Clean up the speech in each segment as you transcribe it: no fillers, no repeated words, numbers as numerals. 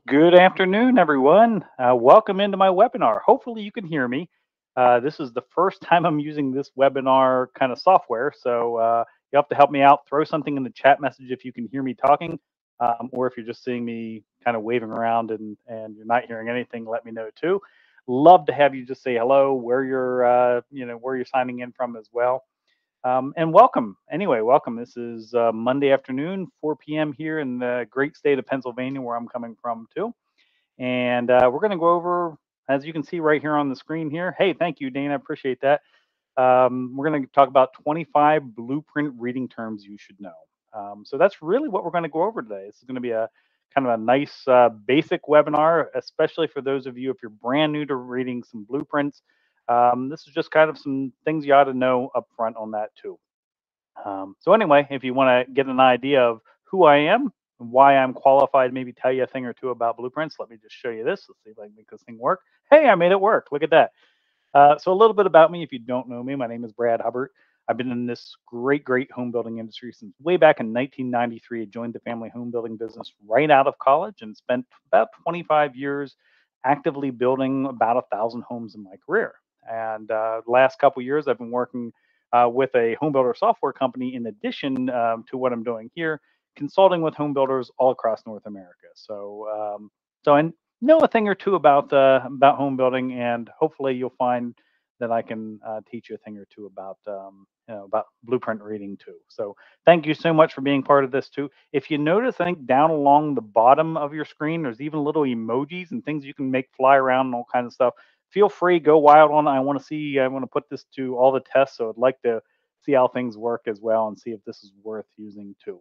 Good afternoon, everyone. Welcome into my webinar. Hopefully, you can hear me. This is the first time I'm using this webinar kind of software, so you have to help me out. Throw something in the chat message if you can hear me talking, or if you're just seeing me kind of waving around and you're not hearing anything, let me know too. Love to have you just say hello, where you're where you're signing in from as well. And welcome. Anyway, welcome. This is Monday afternoon, 4 p.m. here in the great state of Pennsylvania, where I'm coming from too. And we're going to go over, as you can see right here on the screen here. Hey, thank you, Dana. Appreciate that. We're going to talk about 25 blueprint reading terms you should know. So that's really what we're going to go over today. This is going to be a kind of a nice basic webinar, especially for those of you if you're brand new to reading some blueprints. This is just kind of some things you ought to know up front on that too. So anyway, if you want to get an idea of who I am, why I'm qualified, maybe tell you a thing or two about blueprints, let me just show you this. Let's see if I can make this thing work. Hey, I made it work. Look at that. So a little bit about me, if you don't know me, my name is Brad Hubbard. I've been in this great home building industry since way back in 1993. I joined the family home building business right out of college and spent about 25 years actively building about 1,000 homes in my career. And last couple years, I've been working with a home builder software company in addition to what I'm doing here, consulting with home builders all across North America. So I know a thing or two about home building, and hopefully you'll find that I can teach you a thing or two about blueprint reading too. So thank you so much for being part of this too. If you notice, I think down along the bottom of your screen, there's even little emojis and things you can make fly around and all kinds of stuff. Feel free, go wild on it. I want to put this to all the tests, so I'd like to see how things work as well and see if this is worth using too.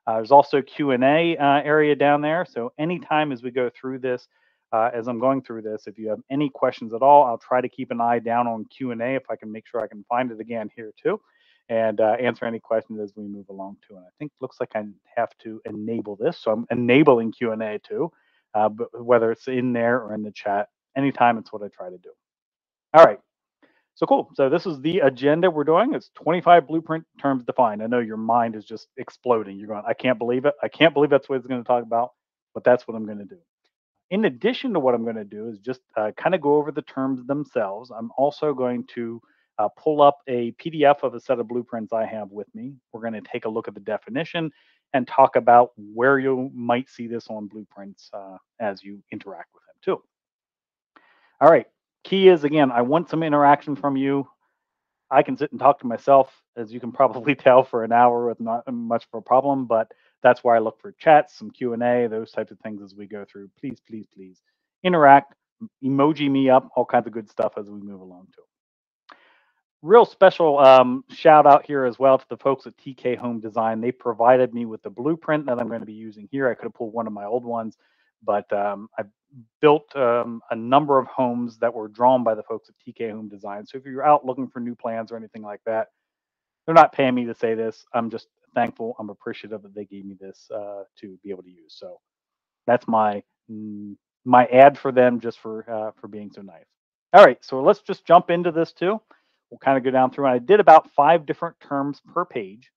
There's also Q&A area down there. So anytime as we go through this, as I'm going through this, if you have any questions at all, I'll try to keep an eye down on Q&A if I can make sure I can find it again here too, and answer any questions as we move along too. And I think looks like I have to enable this, so I'm enabling Q&A too, but whether it's in there or in the chat, anytime it's what I try to do. All right. So cool. So this is the agenda we're doing. It's 25 blueprint terms defined. I know your mind is just exploding. You're going, I can't believe it. I can't believe that's what it's going to talk about, but that's what I'm going to do. In addition to what I'm going to do is just kind of go over the terms themselves. I'm also going to pull up a PDF of a set of blueprints I have with me. We're going to take a look at the definition and talk about where you might see this on blueprints as you interact with them too. All right. Key is again, I want some interaction from you. I can sit and talk to myself, as you can probably tell, for an hour with not much of a problem. But that's why I look for chats, some Q&A, those types of things as we go through. Please interact, emoji me up, all kinds of good stuff as we move along too. Real special shout out here as well to the folks at TK Home Design. They provided me with the blueprint that I'm going to be using here. I could have pulled one of my old ones, but I built a number of homes that were drawn by the folks at TK Home Design. So if you're out looking for new plans or anything like that, they're not paying me to say this. I'm just thankful. I'm appreciative that they gave me this to be able to use. So that's my ad for them, just for being so nice. All right, so let's just jump into this too. We'll kind of go down through. And I did about 5 different terms per page.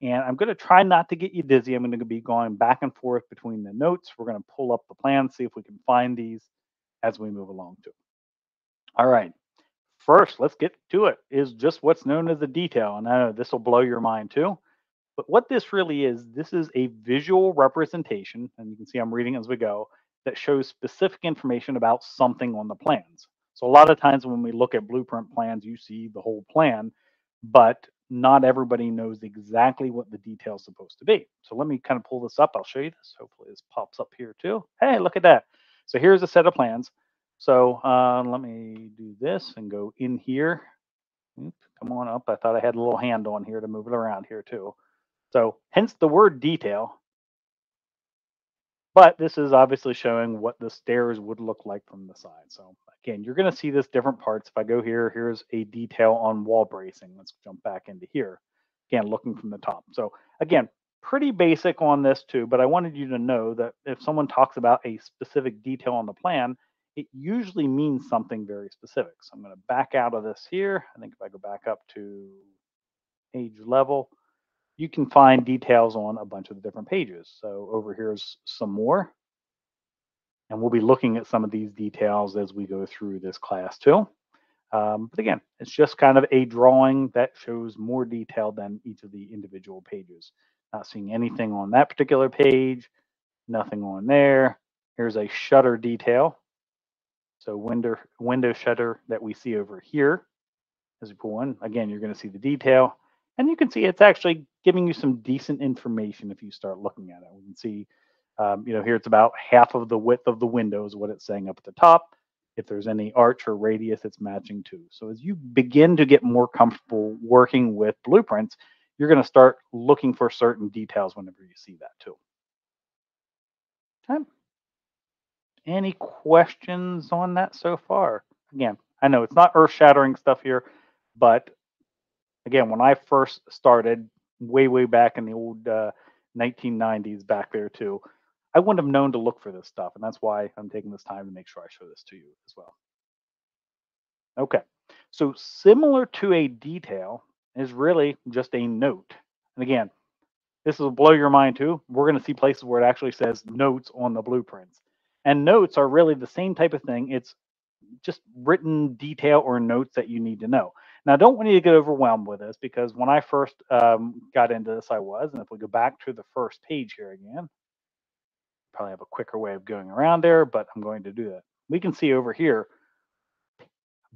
And I'm going to try not to get you dizzy. I'm going to be going back and forth between the notes. We're going to pull up the plan, see if we can find these as we move along too. All right. First, let's get to it, is just what's known as a detail. And I know this will blow your mind too. But what this really is, this is a visual representation, and you can see I'm reading as we go, that shows specific information about something on the plans. So a lot of times when we look at blueprint plans, you see the whole plan, but not everybody knows exactly what the detail is supposed to be. So let me kind of pull this up. I'll show you this. Hopefully this pops up here too. Hey, look at that. So here's a set of plans. So let me do this and go in here. Come on up. I thought I had a little hand on here to move it around here too. So hence the word detail, but this is obviously showing what the stairs would look like from the side. So again, you're going to see this different parts. If I go here, here's a detail on wall bracing. Let's jump back into here. Again, looking from the top. So again, pretty basic on this too, but I wanted you to know that if someone talks about a specific detail on the plan, it usually means something very specific. So I'm going to back out of this here. I think if I go back up to page level, you can find details on a bunch of the different pages. So over here's some more. And we'll be looking at some of these details as we go through this class too. But again, it's just kind of a drawing that shows more detail than each of the individual pages. Not seeing anything on that particular page, nothing on there. Here's a shutter detail. So window shutter that we see over here as we pull in. Again, you're going to see the detail. And you can see it's actually giving you some decent information if you start looking at it. We can see, here it's about half of the width of the window is what it's saying up at the top. If there's any arch or radius, it's matching too. So as you begin to get more comfortable working with blueprints, you're going to start looking for certain details whenever you see that too. Okay. Any questions on that so far? Again, I know it's not earth shattering stuff here, but again, when I first started way back in the old 1990s back there too, I wouldn't have known to look for this stuff. And that's why I'm taking this time to make sure I show this to you as well. Okay. So similar to a detail is really just a note. And again, this will blow your mind too. We're going to see places where it actually says notes on the blueprints. And notes are really the same type of thing. It's just written detail or notes that you need to know. Now, I don't want you to get overwhelmed with this because when I first got into this, I was. And if we go back to the first page here again, probably have a quicker way of going around there, but I'm going to do that. We can see over here a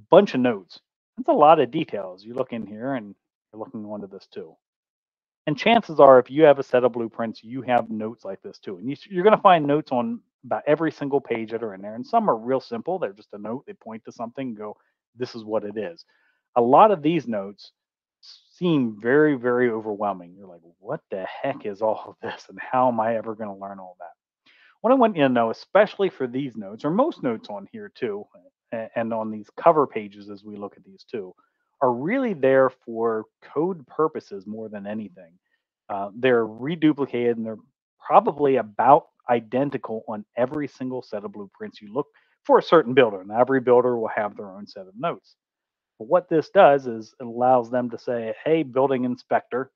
bunch of notes. That's a lot of details. You look in here and you're looking onto this too. And chances are, if you have a set of blueprints, you have notes like this too. And you're going to find notes on about every single page that are in there. And some are real simple. They're just a note. They point to something and go, this is what it is. A lot of these notes seem very overwhelming. You're like, what the heck is all of this? And how am I ever going to learn all that? What I want you to know, especially for these notes, or most notes on here too, and on these cover pages as we look at these too, are really there for code purposes more than anything. They're reduplicated and they're probably about identical on every single set of blueprints you look for a certain builder. And every builder will have their own set of notes. But what this does is it allows them to say, hey, building inspector,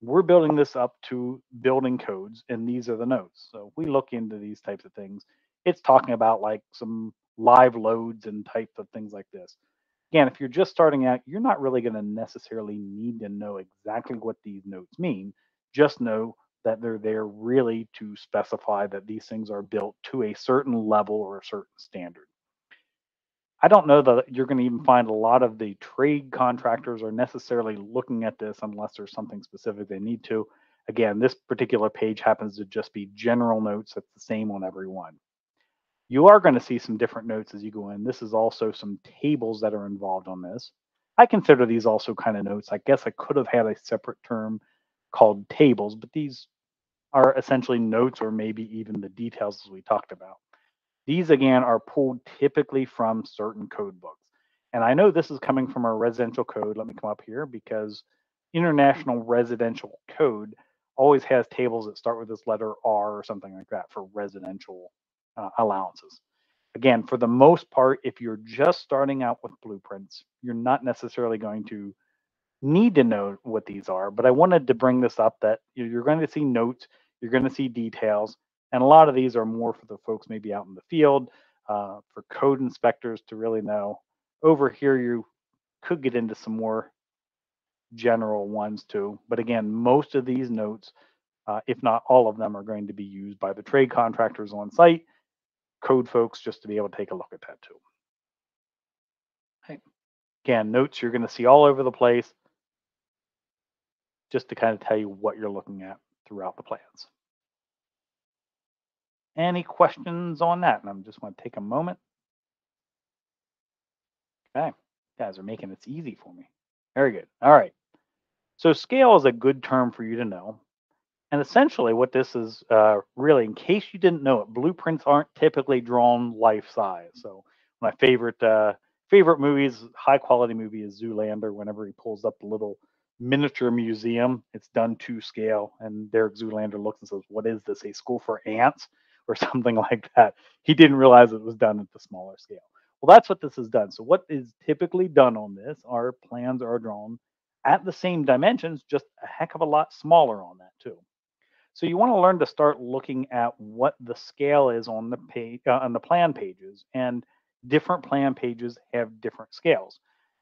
we're building this up to building codes, and these are the notes. So if we look into these types of things, it's talking about like some live loads and types of things like this. Again, if you're just starting out, you're not really going to necessarily need to know exactly what these notes mean. Just know that they're there really to specify that these things are built to a certain level or a certain standard. I don't know that you're going to even find a lot of the trade contractors are necessarily looking at this unless there's something specific they need to. Again, this particular page happens to just be general notes that's the same on every one. You are going to see some different notes as you go in. This is also some tables that are involved on this. I consider these also kind of notes. I guess I could have had a separate term called tables, but these are essentially notes or maybe even the details as we talked about. These again are pulled typically from certain code books. And I know this is coming from our residential code. Let me come up here because International Residential Code always has tables that start with this letter R or something like that for residential allowances. Again, for the most part, if you're just starting out with blueprints, you're not necessarily going to need to know what these are. But I wanted to bring this up that you're going to see notes, you're going to see details, and a lot of these are more for the folks maybe out in the field, for code inspectors to really know. Over here, you could get into some more general ones too. But again, most of these notes, if not all of them, are going to be used by the trade contractors on site, code folks, just to be able to take a look at that too. Okay. Again, notes you're going to see all over the place just to kind of tell you what you're looking at throughout the plans. Any questions on that? And I'm just want to take a moment. Okay. You guys are making this easy for me. Very good. All right. So scale is a good term for you to know. And essentially what this is really, in case you didn't know it, blueprints aren't typically drawn life size. So my favorite movies, high quality movie is Zoolander. Whenever he pulls up the little miniature museum, it's done to scale. And Derek Zoolander looks and says, what is this, a school for ants or something like that? He didn't realize it was done at the smaller scale. Well, that's what this is done. So what is typically done on this are plans are drawn at the same dimensions, just a heck of a lot smaller on that too. So you want to learn to start looking at what the scale is on the page on the plan pages, and different plan pages have different scales.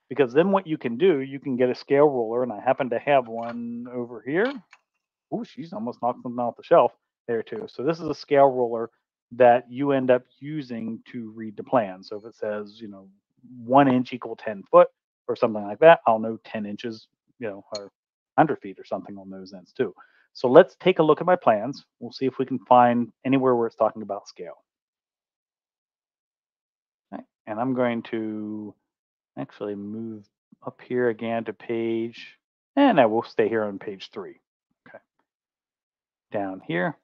Because then what you can do, you can get a scale ruler, and I happen to have one over here. Oh, she's almost knocked something off the shelf there too. So this is a scale ruler that you end up using to read the plan. So if it says, 1 inch equal 10 foot or something like that, I'll know 10 inches, or 100 feet or something on those ends too. So let's take a look at my plans. We'll see if we can find anywhere where it's talking about scale. Okay. And I'm going to actually move up here again to page, and I will stay here on page 3. Okay. Down here.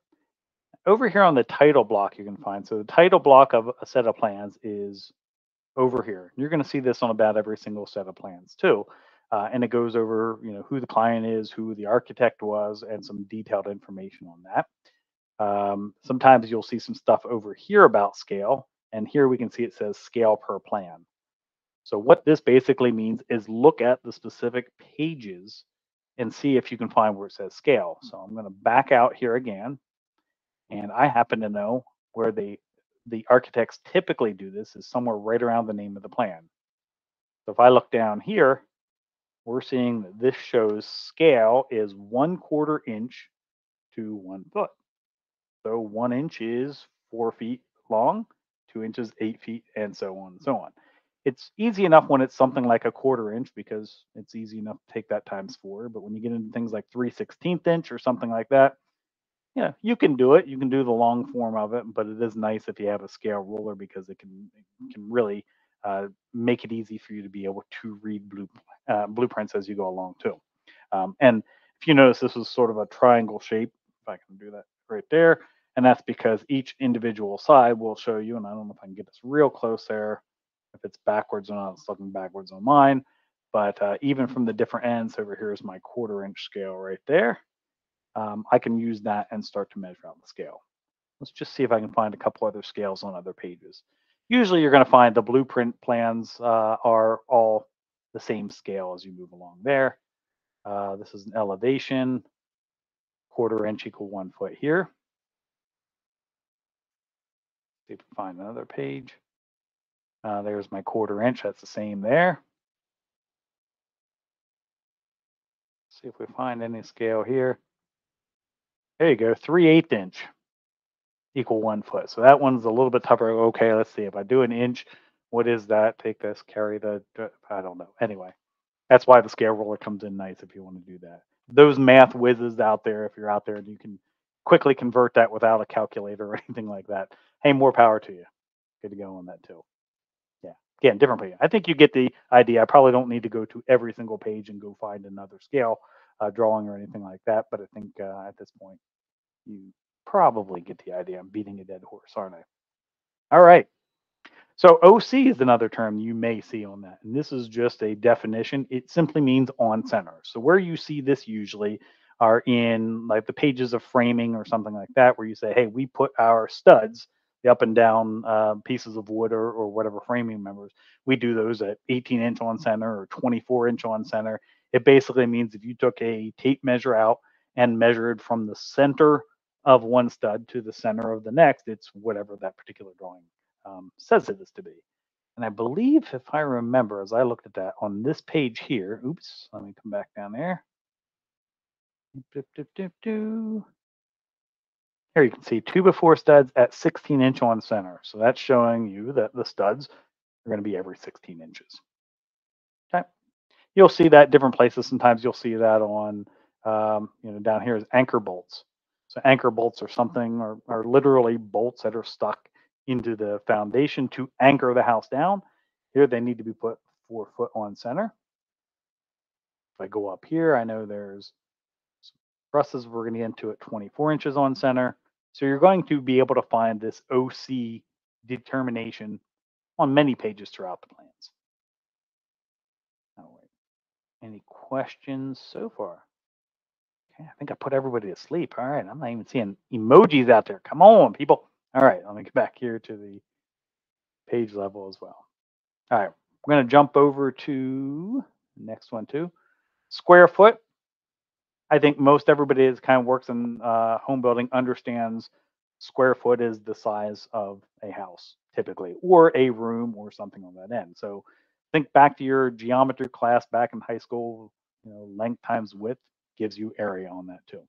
Over here on the title block, you can find, so the title block of a set of plans is over here. You're going to see this on about every single set of plans too. And it goes over, who the client is, who the architect was, and some detailed information on that. Sometimes you'll see some stuff over here about scale, and here we can see it says scale per plan. So what this basically means is look at the specific pages and see if you can find where it says scale. So I'm going to back out here again, and I happen to know where the architects typically do this is somewhere right around the name of the plan. So if I look down here, we're seeing that this shows scale is 1/4 inch to 1 foot. So 1 inch is 4 feet long, 2 inches, 8 feet, and so on and so on. It's easy enough when it's something like a 1/4 inch because it's easy enough to take that times 4. But when you get into things like 3/16 inch or something like that, yeah, you can do it. You can do the long form of it, but it is nice if you have a scale ruler because it can really make it easy for you to be able to read blueprints as you go along too. And if you notice, this is sort of a triangle shape. If I can do that right there, and that's because each individual side will show you. And I don't know if I can get this real close there. If it's backwards or not, it's looking backwards on mine. But even from the different ends, over here is my 1/4 inch scale right there. I can use that and start to measure out the scale. Let's just see if I can find a couple other scales on other pages. Usually you're going to find the blueprint plans are all the same scale as you move along there. This is an elevation, 1/4 inch equal 1 foot here. See if we find another page. There's my 1/4 inch, that's the same there. See if we find any scale here. There you go, 3/8 inch equal 1 foot. So that one's a little bit tougher. Okay, let's see. If I do an inch, what is that? Take this, carry the, I don't know. Anyway, that's why the scale ruler comes in nice if you want to do that. Those math whizzes out there, if you're out there and you can quickly convert that without a calculator or anything like that, hey, more power to you. Good to go on that too. Yeah. Again, different page. I think you get the idea. I probably don't need to go to every single page and go find another scale drawing or anything like that. But I think at this point, you probably get the idea. I'm beating a dead horse, aren't I? All right. So OC is another term you may see on that. And this is just a definition. It simply means on center. So where you see this usually are in like the pages of framing or something like that, where you say, hey, we put our studs, the up and down pieces of wood or whatever framing members, we do those at 18-inch on center or 24-inch on center. It basically means if you took a tape measure out and measured from the center of one stud to the center of the next, it's whatever that particular drawing says it is to be. And I believe, if I remember, as I looked at that on this page here, oops, let me come back down there. Doop, doop, doop, doo. Here you can see 2 before studs at 16-inch on center. So that's showing you that the studs are going to be every 16 inches. Okay. You'll see that different places. Sometimes you'll see that on, down here is anchor bolts. So anchor bolts are something, are literally bolts that are stuck into the foundation to anchor the house down. Here they need to be put 4 foot on center. If I go up here, I know there's some trusses we're going to get into at 24 inches on center. So you're going to be able to find this OC determination on many pages throughout the plans. Oh, wait. Any questions so far? Okay, I think I put everybody to sleep. All right, I'm not even seeing emojis out there. Come on, people. All right, let me get back here to the page level as well. All right, we're going to jump over to the next one too. Square foot. I think most everybody that kind of works in home building understands square foot is the size of a house typically, or a room, or something on that end. So think back to your geometry class back in high school. Length times width gives you area on that too.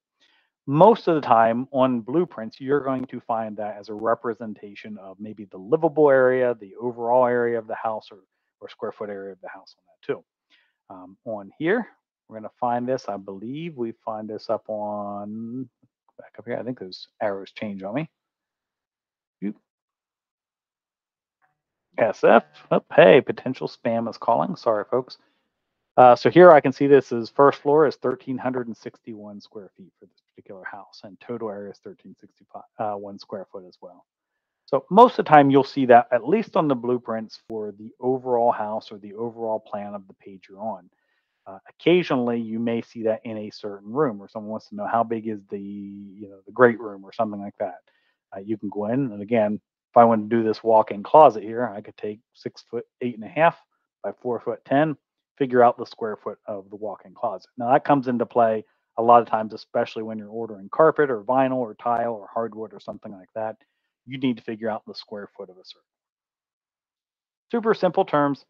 Most of the time on blueprints, you're going to find that as a representation of maybe the livable area, the overall area of the house, or square foot area of the house on that too. On here, we're going to find this. I believe we find this up on back up here. I think those arrows change on me. Oop, SF. Oh, hey, potential spam is calling. Sorry, folks. So here I can see this is first floor is 1,361 square feet for this particular house, and total area is 1,365 1 square foot as well. So most of the time you'll see that at least on the blueprints for the overall house or the overall plan of the page you're on. Occasionally, you may see that in a certain room, or someone wants to know how big is the great room or something like that. You can go in, and again, if I want to do this walk-in closet here, I could take 6 foot 8.5 by 4 foot 10, figure out the square foot of the walk-in closet. Now that comes into play a lot of times, especially when you're ordering carpet or vinyl or tile or hardwood or something like that. You need to figure out the square foot of a certain. Super simple terms,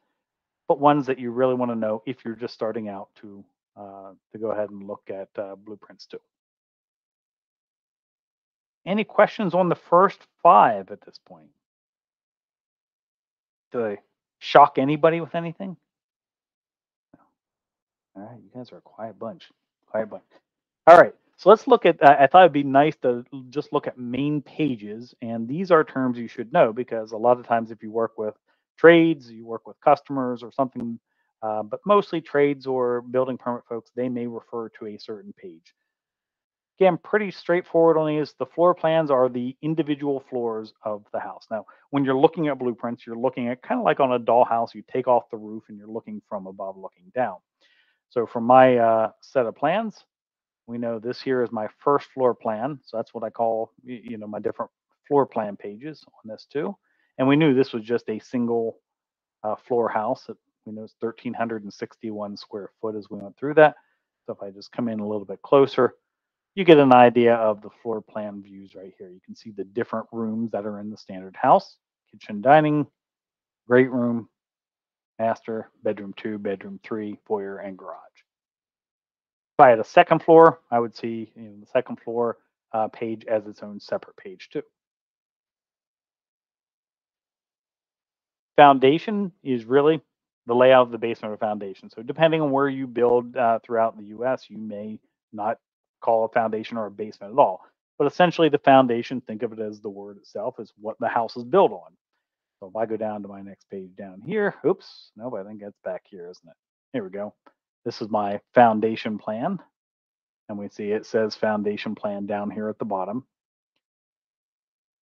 but ones that you really want to know if you're just starting out to go ahead and look at blueprints too. Any questions on the first five at this point? Do they shock anybody with anything? All right, you guys are a quiet bunch. Quiet bunch. All right, so let's look at. I thought it'd be nice to just look at main pages, and these are terms you should know because a lot of times, if you work with trades, you work with customers or something, but mostly trades or building permit folks, they may refer to a certain page. Again, pretty straightforward on these. The floor plans are the individual floors of the house. Now, when you're looking at blueprints, you're looking at kind of like on a dollhouse. You take off the roof and you're looking from above, looking down. So for my set of plans, we know this here is my first floor plan. So that's what I call, my different floor plan pages on this too. And we knew this was just a single floor house. We know it's 1,361 square foot as we went through that. So if I just come in a little bit closer, you get an idea of the floor plan views right here. You can see the different rooms that are in the standard house: kitchen, dining, great room, master, bedroom 2, bedroom 3, foyer, and garage. If I had a second floor, I would see the second floor page as its own separate page too. Foundation is really the layout of the basement or foundation. So depending on where you build throughout the U.S., you may not call a foundation or a basement at all. But essentially, the foundation, think of it as the word itself, is what the house is built on. So if I go down to my next page down here, oops, nope, I think that's back here, isn't it? Here we go. This is my foundation plan. And we see it says foundation plan down here at the bottom.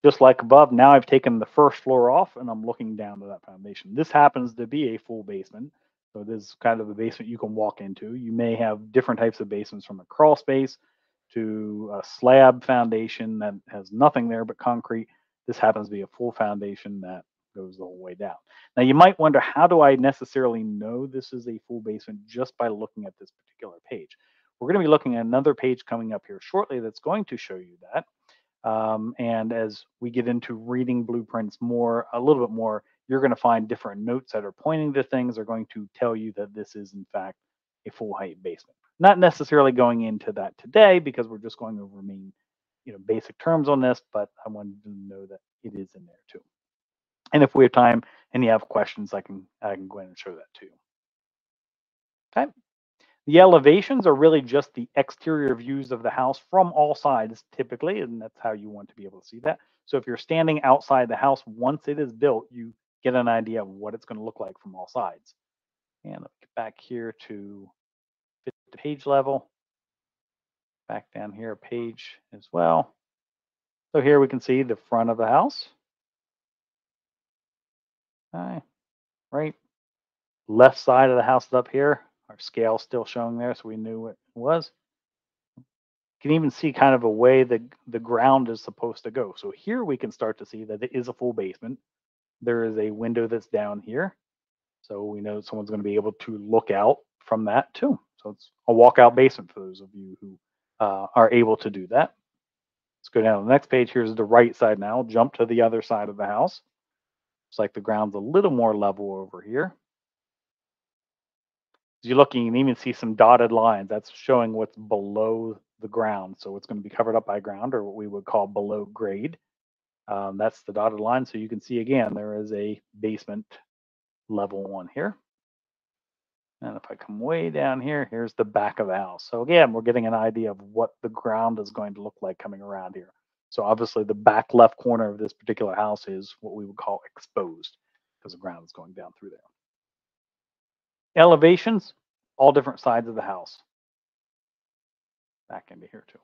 Just like above, now I've taken the first floor off and I'm looking down to that foundation. This happens to be a full basement. So it is kind of a basement you can walk into. You may have different types of basements, from a crawl space to a slab foundation that has nothing there but concrete. This happens to be a full foundation that goes the whole way down. Now you might wonder, how do I necessarily know this is a full basement just by looking at this particular page? We're going to be looking at another page coming up here shortly that's going to show you that. And as we get into reading blueprints a little bit more, you're going to find different notes that are pointing to things are going to tell you that this is in fact a full height basement. Not necessarily going into that today because we're just going over main, basic terms on this, but I wanted you to know that it is in there too. And if we have time and you have questions, I can go ahead and show that to you. Okay. The elevations are really just the exterior views of the house from all sides, typically, and that's how you want to be able to see that. So if you're standing outside the house, once it is built, you get an idea of what it's going to look like from all sides. And let me get back here to the page level. Back down here, a page as well. So here we can see the front of the house. Okay, right. Left side of the house is up here. Our scale still showing there, so we knew what it was. You can even see kind of a way the ground is supposed to go. So here we can start to see that it is a full basement. There is a window that's down here. So we know someone's going to be able to look out from that too. So it's a walkout basement for those of you who are able to do that. Let's go down to the next page. Here's the right side now. Jump to the other side of the house. It's like the ground's a little more level over here. As you're looking, you can even see some dotted lines. That's showing what's below the ground. So it's going to be covered up by ground, or what we would call below grade. That's the dotted line. So you can see again, there is a basement level one here. And if I come way down here, here's the back of the house. So again, we're getting an idea of what the ground is going to look like coming around here. So obviously the back left corner of this particular house is what we would call exposed because the ground is going down through there. Elevations, all different sides of the house. Back into here too.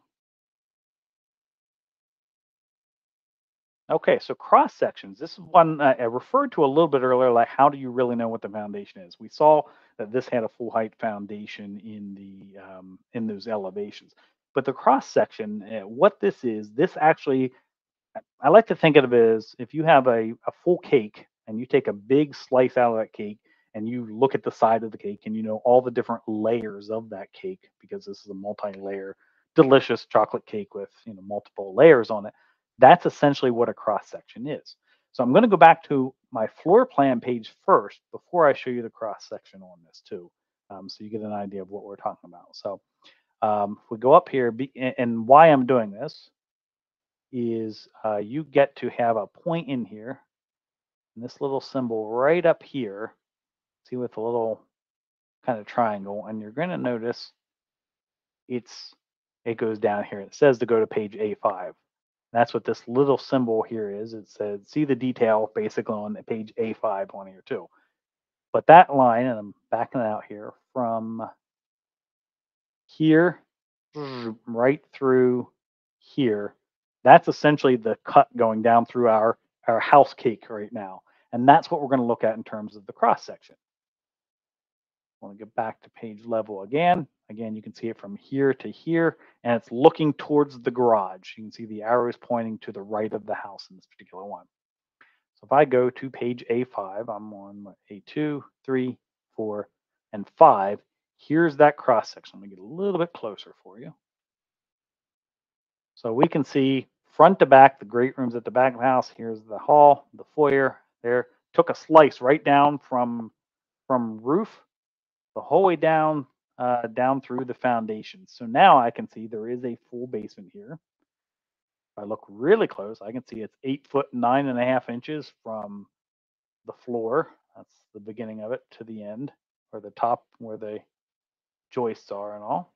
Okay, so cross sections. This is one I referred to a little bit earlier. Like, how do you really know what the foundation is? We saw that this had a full height foundation in those elevations, but the cross section, what this actually I like to think of it as if you have a full cake and you take a big slice out of that cake and you look at the side of the cake and you know all the different layers of that cake because this is a multi-layer delicious chocolate cake with multiple layers on it. That's essentially what a cross section is. So I'm going to go back to my floor plan page first before I show you the cross section on this too, so you get an idea of what we're talking about. So if we go up here, and why I'm doing this is you get to have a point in here, and this little symbol right up here, see with a little kind of triangle, and you're going to notice it goes down here. It says to go to page A5. That's what this little symbol here is. It says see the detail basically on page A5 on here too. But that line, and I'm backing it out here from here right through here. That's essentially the cut going down through our house cake right now. And that's what we're going to look at in terms of the cross section. I want to get back to page level again. Again, you can see it from here to here, and it's looking towards the garage. You can see the arrows pointing to the right of the house in this particular one. So if I go to page A5, I'm on A2, 3, 4, and 5. Here's that cross section. Let me get a little bit closer for you. So we can see front to back, the great rooms at the back of the house. Here's the hall, the foyer there. Took a slice right down from roof the whole way down through the foundation. So now I can see there is a full basement here. If I look really close, I can see it's 8 foot 9.5 inches from the floor. That's the beginning of it to the end, or the top where the joists are and all.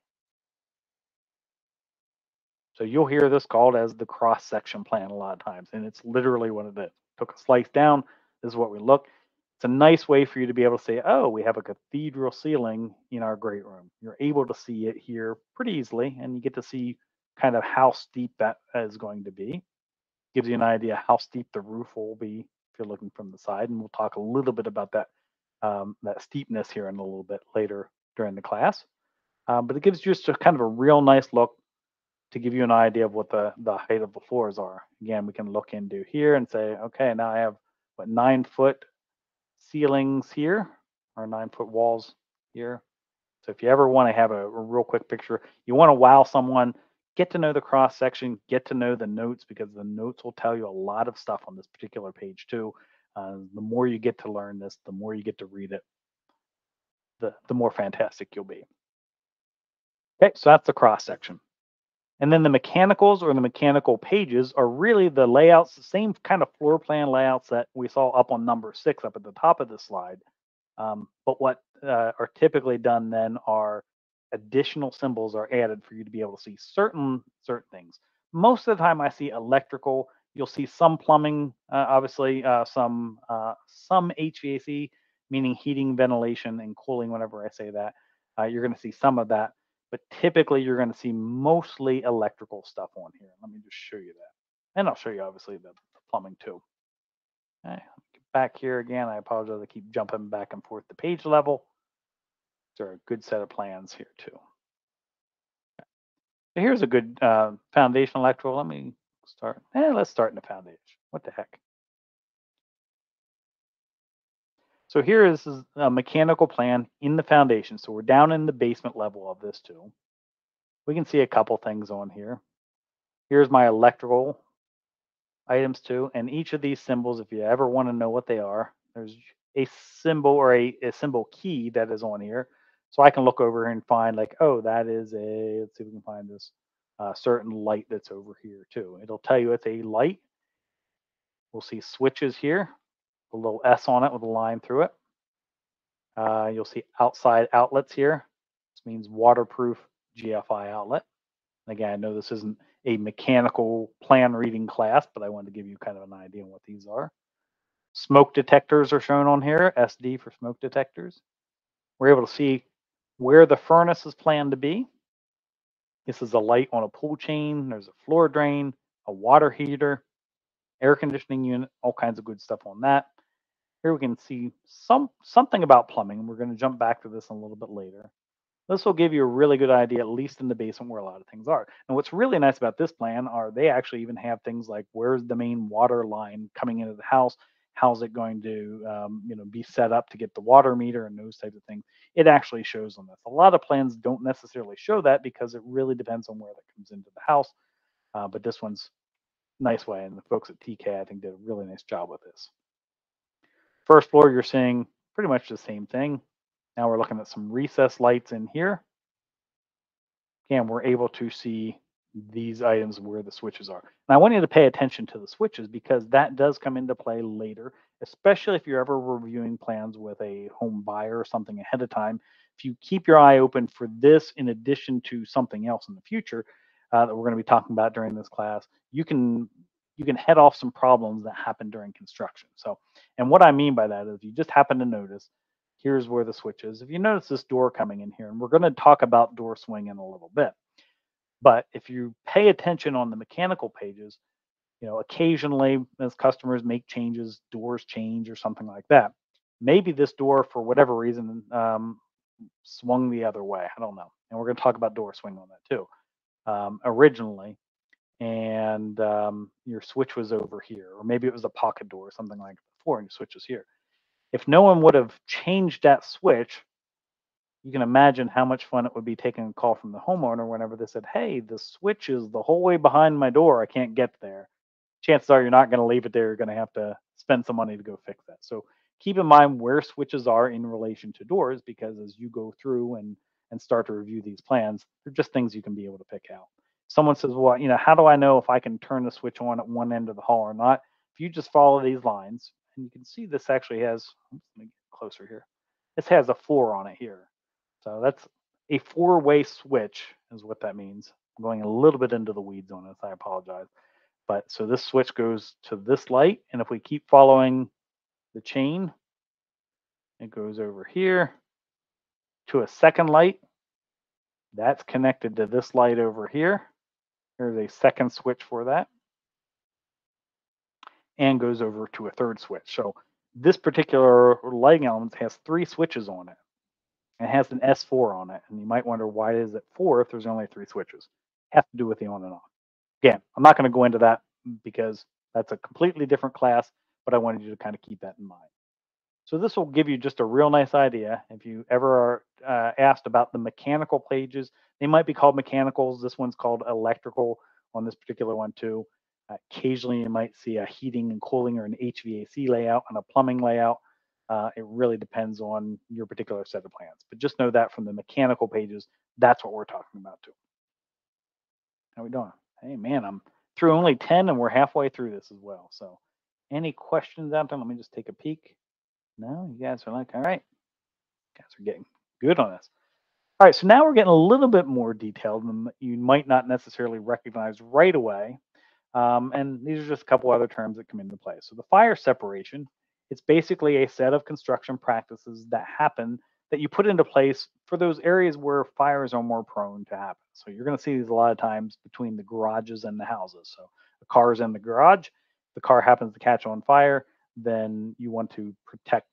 So you'll hear this called as the cross section plan a lot of times, and it's literally what it is. Took a slice down. This is what we look. It's a nice way for you to be able to say, oh, we have a cathedral ceiling in our great room. You're able to see it here pretty easily, and you get to see kind of how steep that is going to be. Gives you an idea how steep the roof will be if you're looking from the side, and we'll talk a little bit about that steepness here in a little bit later during the class. But it gives you just a kind of a real nice look to give you an idea of what the height of the floors are. Again, we can look into here and say, okay, now I have what 9 foot ceilings here, or 9 foot walls here. So if you ever want to have a real quick picture, you want to wow someone, get to know the cross section, get to know the notes, because the notes will tell you a lot of stuff on this particular page too. The more you get to learn this, the more you get to read it, the more fantastic you'll be. Okay, so that's the cross section. And then the mechanicals, or the mechanical pages, are really the layouts, the same kind of floor plan layouts that we saw up on number 6 up at the top of the slide. But what are typically done then are additional symbols are added for you to be able to see certain things. Most of the time I see electrical. You'll see some plumbing, obviously, some HVAC, meaning heating, ventilation, and cooling. Whenever I say that, you're going to see some of that. But typically, you're going to see mostly electrical stuff on here. Let me just show you that. And I'll show you, obviously, the plumbing too. Okay, get back here again. I apologize. I keep jumping back and forth to page level. There are a good set of plans here too. So here's a good foundation electrical. Let me start. Let's start in the foundation. What the heck? So here is a mechanical plan in the foundation. So we're down in the basement level of this too. We can see a couple things on here. Here's my electrical items too. And each of these symbols, if you ever want to know what they are, there's a symbol or a symbol key that is on here. So I can look over here and find like, oh, that is a, let's see if we can find this certain light that's over here too. It'll tell you it's a light. We'll see switches here, a little S on it with a line through it. You'll see outside outlets here. This means waterproof GFI outlet. Again, I know this isn't a mechanical plan reading class, but I wanted to give you kind of an idea on what these are. Smoke detectors are shown on here, SD for smoke detectors. We're able to see where the furnace is planned to be. This is a light on a pool chain. There's a floor drain, a water heater, air conditioning unit, all kinds of good stuff on that. Here we can see something about plumbing. We're going to jump back to this a little bit later. This will give you a really good idea, at least in the basement where a lot of things are. And what's really nice about this plan are they actually even have things like where's the main water line coming into the house, how's it going to be set up to get the water meter and those types of things. It actually shows on this. A lot of plans don't necessarily show that because it really depends on where that comes into the house. But this one's nice way, and the folks at TK I think did a really nice job with this. First floor, you're seeing pretty much the same thing. Now we're looking at some recessed lights in here. Again, we're able to see these items where the switches are. And I want you to pay attention to the switches because that does come into play later, especially if you're ever reviewing plans with a home buyer or something ahead of time. If you keep your eye open for this in addition to something else in the future that we're going to be talking about during this class, you can head off some problems that happen during construction. So, and what I mean by that is you just happen to notice here's where the switch is. If you notice this door coming in here, and we're going to talk about door swing in a little bit, but if you pay attention on the mechanical pages, occasionally as customers make changes, doors change or something like that. Maybe this door, for whatever reason, swung the other way. I don't know. And we're going to talk about door swing on that too. Originally, and your switch was over here, or maybe it was a pocket door or something like before, and your switch was here. If no one would have changed that switch, you can imagine how much fun it would be taking a call from the homeowner whenever they said, "Hey, the switch is the whole way behind my door. I can't get there." Chances are you're not going to leave it there. You're going to have to spend some money to go fix that. So keep in mind where switches are in relation to doors, because as you go through and start to review these plans, they're just things you can be able to pick out. Someone says, "Well, how do I know if I can turn the switch on at one end of the hall or not?" If you just follow these lines, and you can see this actually has, let me get closer here. This has a 4 on it here. So that's a four-way switch is what that means. I'm going a little bit into the weeds on this. I apologize. But so this switch goes to this light, and if we keep following the chain, it goes over here to a second light. That's connected to this light over here. There's a second switch for that, and goes over to a third switch. So this particular lighting element has 3 switches on it. It has an S4 on it, and you might wonder why is it 4 if there's only 3 switches. It has to do with the on and off. Again, I'm not going to go into that because that's a completely different class, but I wanted you to kind of keep that in mind. So this will give you just a real nice idea. If you ever are asked about the mechanical pages, they might be called mechanicals. This one's called electrical on this particular one too. Occasionally you might see a heating and cooling or an HVAC layout and a plumbing layout. It really depends on your particular set of plans. But just know that from the mechanical pages, that's what we're talking about too. How we doing? Hey man, I'm through only 10 and we're halfway through this as well. So any questions out there? Let me just take a peek. No, you guys are like, all right, you guys are getting good on this. All right, so now we're getting a little bit more detailed than you might not necessarily recognize right away. And these are just a couple other terms that come into play. So the fire separation, it's basically a set of construction practices that happen that you put into place for those areas where fires are more prone to happen. So you're going to see these a lot of times between the garages and the houses. So the car's in the garage, the car happens to catch on fire, then you want to protect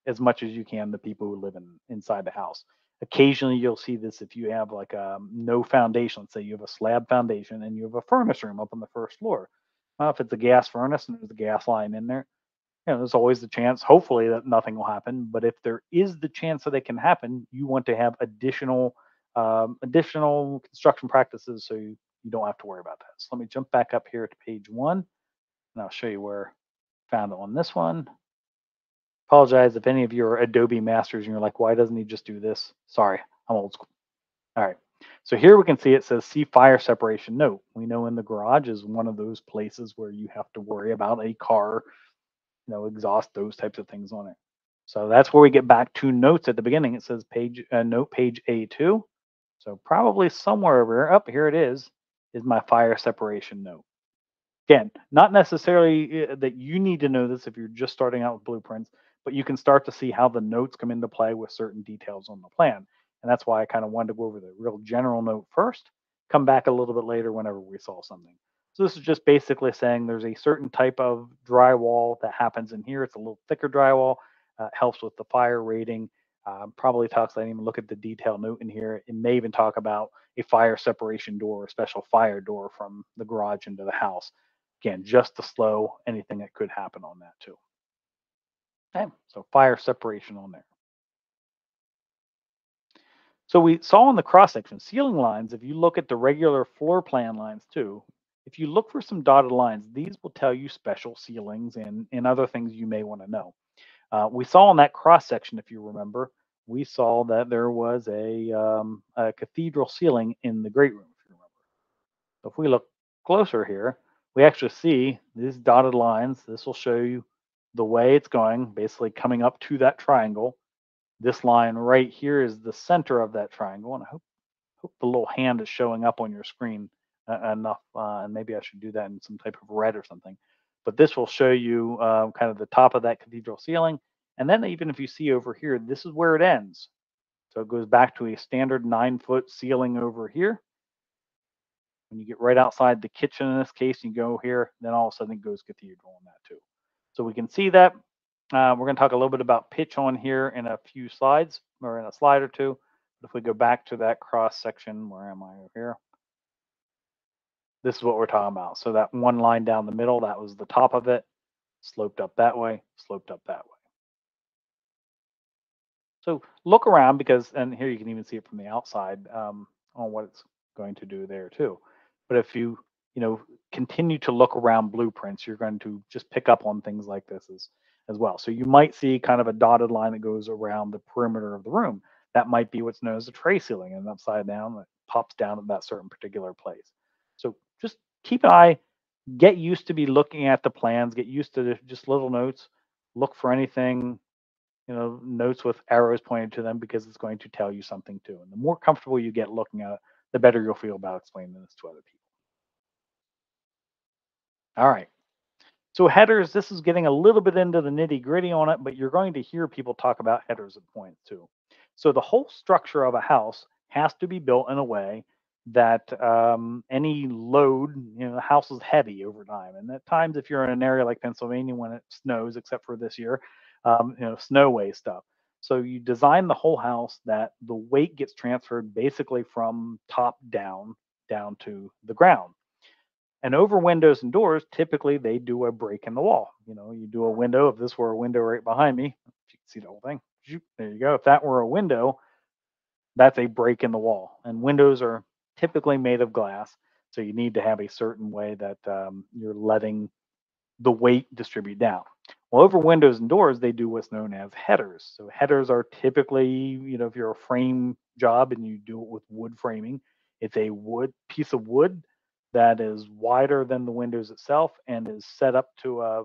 as much as you can the people who live inside the house. Occasionally, you'll see this if you have like no foundation. Let's say you have a slab foundation and you have a furnace room up on the first floor. If it's a gas furnace and there's a gas line in there, There's always the chance, hopefully, that nothing will happen. But if there is the chance that it can happen, you want to have additional construction practices so you don't have to worry about that. So let me jump back up here to page one, and I'll show you where I found it on this one. Apologize if any of you are Adobe masters and you're like, why doesn't he just do this? Sorry, I'm old school. All right. So here we can see it says see fire separation note. We know in the garage is one of those places where you have to worry about a car, exhaust, those types of things on it. So that's where we get back to notes at the beginning. It says note page A2. So probably somewhere over here, up here it is my fire separation note. Again, not necessarily that you need to know this if you're just starting out with blueprints, but you can start to see how the notes come into play with certain details on the plan. And that's why I kind of wanted to go over the real general note first, come back a little bit later whenever we saw something. So this is just basically saying there's a certain type of drywall that happens in here. It's a little thicker drywall, helps with the fire rating. Probably talks, I didn't even look at the detail note in here. It may even talk about a fire separation door, a special fire door from the garage into the house. Again, just to slow anything that could happen on that too. Okay, so fire separation on there. So we saw in the cross section ceiling lines, if you look at the regular floor plan lines too, if you look for some dotted lines, these will tell you special ceilings and other things you may want to know. We saw in that cross section, if you remember, we saw that there was a cathedral ceiling in the great room, if you remember. So if we look closer here, we actually see these dotted lines. This will show you the way it's going, basically coming up to that triangle. This line right here is the center of that triangle, and I hope the little hand is showing up on your screen enough, and maybe I should do that in some type of red or something. But this will show you kind of the top of that cathedral ceiling, and then even if you see over here, this is where it ends. So it goes back to a standard 9-foot ceiling over here. When you get right outside the kitchen in this case, you go here, then all of a sudden it goes cathedral on that too. So we can see that. We're going to talk a little bit about pitch on here in a few slides or in a slide or two. But if we go back to that cross section, where am I over here? This is what we're talking about. So that one line down the middle, that was the top of it, sloped up that way, sloped up that way. So look around because, and here you can even see it from the outside on what it's going to do there too. But if you know, continue to look around blueprints, you're going to just pick up on things like this as well. So you might see kind of a dotted line that goes around the perimeter of the room. That might be what's known as a tray ceiling and upside down that pops down at that certain particular place. So just keep an eye, get used to be looking at the plans, get used to just little notes, look for anything, notes with arrows pointed to them because it's going to tell you something too. And the more comfortable you get looking at it, the better you'll feel about explaining this to other people. All right. So headers, this is getting a little bit into the nitty gritty on it, but you're going to hear people talk about headers at points too. So the whole structure of a house has to be built in a way that any load, the house is heavy over time. And at times, if you're in an area like Pennsylvania when it snows, except for this year, snow weighs stuff. So you design the whole house that the weight gets transferred basically from top down to the ground. And over windows and doors, typically they do a break in the wall. You do a window. If this were a window right behind me, if you can see the whole thing, there you go. If that were a window, that's a break in the wall. And windows are typically made of glass. So you need to have a certain way that you're letting the weight distribute down. Well, over windows and doors, they do what's known as headers. So headers are typically, if you're a frame job and you do it with wood framing, it's a wood piece of wood that is wider than the windows itself and is set up to a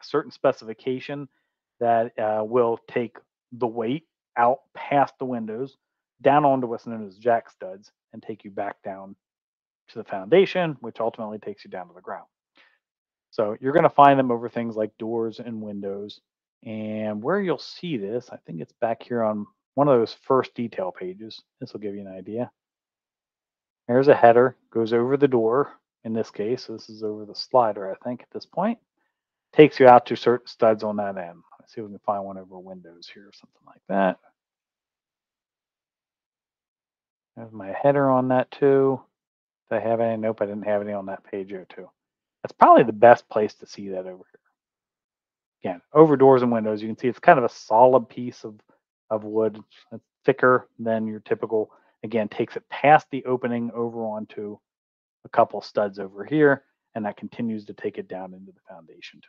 certain specification that will take the weight out past the windows, down onto what's known as jack studs, and take you back down to the foundation, which ultimately takes you down to the ground. So you're going to find them over things like doors and windows. And where you'll see this, I think it's back here on one of those first detail pages. This will give you an idea. There's a header, goes over the door. In this case, this is over the slider, I think, at this point. Takes you out to certain studs on that end. Let's see if we can find one over windows here or something like that. There's my header on that too. Did I have any? Nope, I didn't have any on that page here too. That's probably the best place to see that over here. Again, over doors and windows, you can see it's kind of a solid piece of wood. It's thicker than your typical. Again, takes it past the opening over onto a couple studs over here, and that continues to take it down into the foundation too.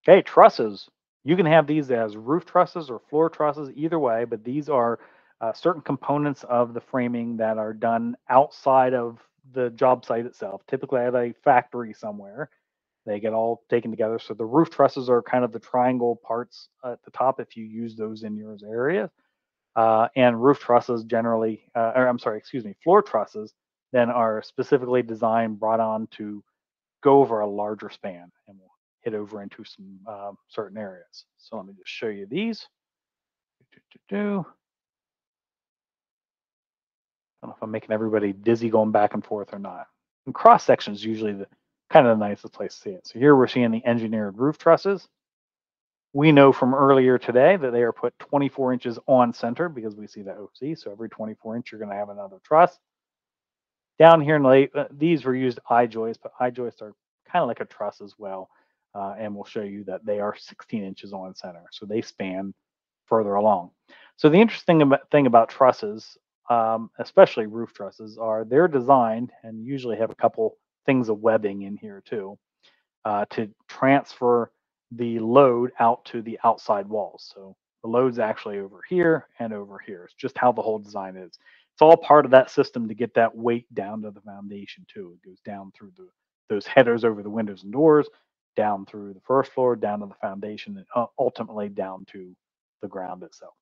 Okay, trusses. You can have these as roof trusses or floor trusses, either way, but these are certain components of the framing that are done outside of the job site itself, typically at a factory somewhere. They get all taken together. So the roof trusses are kind of the triangle parts at the top if you use those in your area. And roof trusses generally, or I'm sorry, excuse me, floor trusses then are specifically designed, brought on to go over a larger span, and we'll hit over into some certain areas. So let me just show you these. I don't know if I'm making everybody dizzy going back and forth or not. And cross section is usually the kind of the nicest place to see it. So here we're seeing the engineered roof trusses. We know from earlier today that they are put 24 inches on center because we see the OC. So every 24-inch, you're going to have another truss. Down here in late, these were used eye joists, but eye joists are kind of like a truss as well. And we'll show you that they are 16 inches on center. So they span further along. So the interesting thing about trusses, especially roof trusses, are they're designed and usually have a couple things of webbing in here too to transfer the load out to the outside walls. So the load's actually over here and over here. It's just how the whole design is. It's all part of that system to get that weight down to the foundation too. It goes down through those headers over the windows and doors, down through the first floor, down to the foundation, and ultimately down to the ground itself.